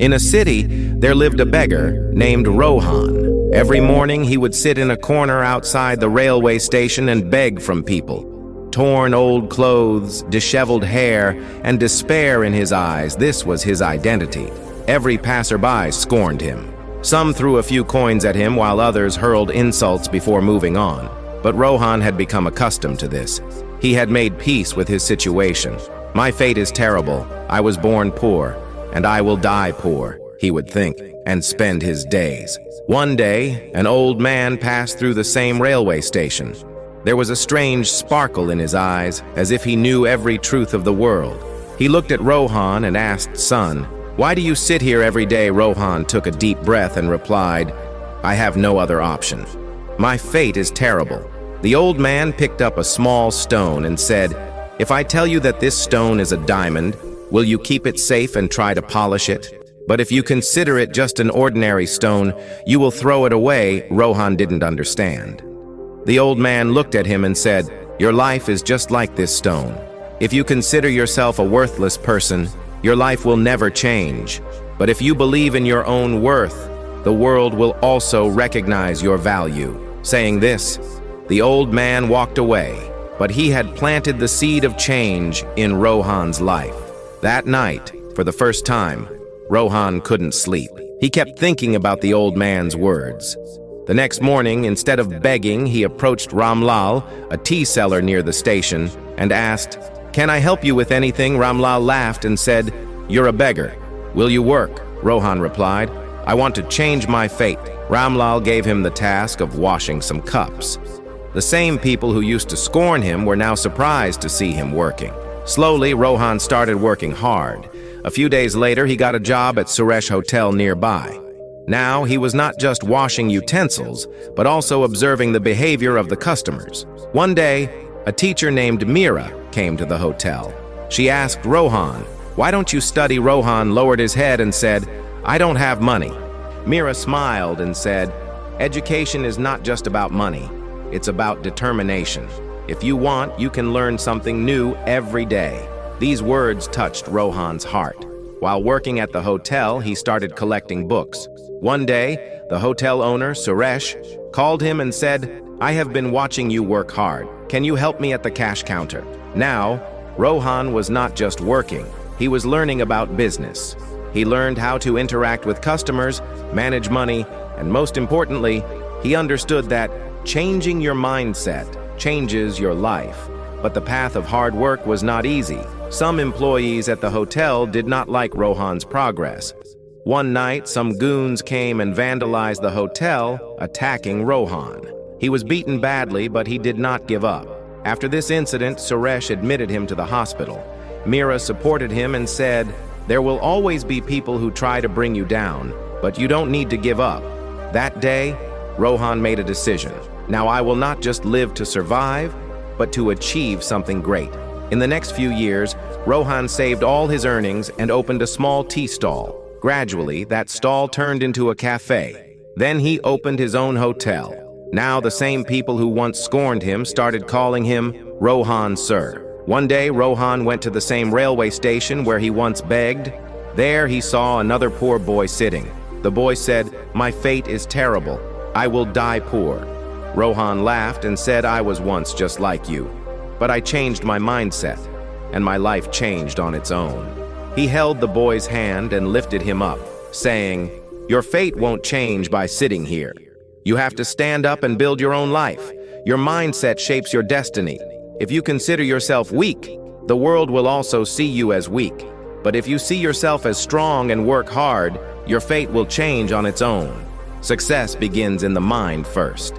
In a city, there lived a beggar named Rohan. Every morning, he would sit in a corner outside the railway station and beg from people. Torn old clothes, disheveled hair, and despair in his eyes, this was his identity. Every passerby scorned him. Some threw a few coins at him while others hurled insults before moving on. But Rohan had become accustomed to this. He had made peace with his situation. "My fate is terrible. I was born poor, and I will die poor," he would think, and spend his days. One day, an old man passed through the same railway station. There was a strange sparkle in his eyes, as if he knew every truth of the world. He looked at Rohan and asked, "Son, why do you sit here every day?" Rohan took a deep breath and replied, "I have no other option. My fate is terrible." The old man picked up a small stone and said, "If I tell you that this stone is a diamond, will you keep it safe and try to polish it? But if you consider it just an ordinary stone, you will throw it away." Rohan didn't understand. The old man looked at him and said, "Your life is just like this stone. If you consider yourself a worthless person, your life will never change. But if you believe in your own worth, the world will also recognize your value." Saying this, the old man walked away, but he had planted the seed of change in Rohan's life. That night, for the first time, Rohan couldn't sleep. He kept thinking about the old man's words. The next morning, instead of begging, he approached Ramlal, a tea seller near the station, and asked, "Can I help you with anything?" Ramlal laughed and said, "You're a beggar. Will you work?" Rohan replied, "I want to change my fate." Ramlal gave him the task of washing some cups. The same people who used to scorn him were now surprised to see him working. Slowly, Rohan started working hard. A few days later, he got a job at Suresh Hotel nearby. Now, he was not just washing utensils, but also observing the behavior of the customers. One day, a teacher named Meera came to the hotel. She asked Rohan, "Why don't you study?" Rohan lowered his head and said, "I don't have money." Meera smiled and said, "Education is not just about money. It's about determination. If you want, you can learn something new every day." These words touched Rohan's heart. While working at the hotel, he started collecting books. One day, the hotel owner, Suresh, called him and said, "I have been watching you work hard. Can you help me at the cash counter?" Now, Rohan was not just working. He was learning about business. He learned how to interact with customers, manage money, and most importantly, he understood that changing your mindset changes your life. But the path of hard work was not easy. Some employees at the hotel did not like Rohan's progress. One night, some goons came and vandalized the hotel, attacking Rohan. He was beaten badly, but he did not give up. After this incident, Suresh admitted him to the hospital. Meera supported him and said, "There will always be people who try to bring you down, but you don't need to give up." That day, Rohan made a decision. "Now I will not just live to survive, but to achieve something great." In the next few years, Rohan saved all his earnings and opened a small tea stall. Gradually, that stall turned into a cafe. Then he opened his own hotel. Now the same people who once scorned him started calling him Rohan Sir. One day, Rohan went to the same railway station where he once begged. There he saw another poor boy sitting. The boy said, "My fate is terrible. I will die poor." Rohan laughed and said, "I was once just like you. But I changed my mindset, and my life changed on its own." He held the boy's hand and lifted him up, saying, "Your fate won't change by sitting here. You have to stand up and build your own life. Your mindset shapes your destiny. If you consider yourself weak, the world will also see you as weak. But if you see yourself as strong and work hard, your fate will change on its own. Success begins in the mind first."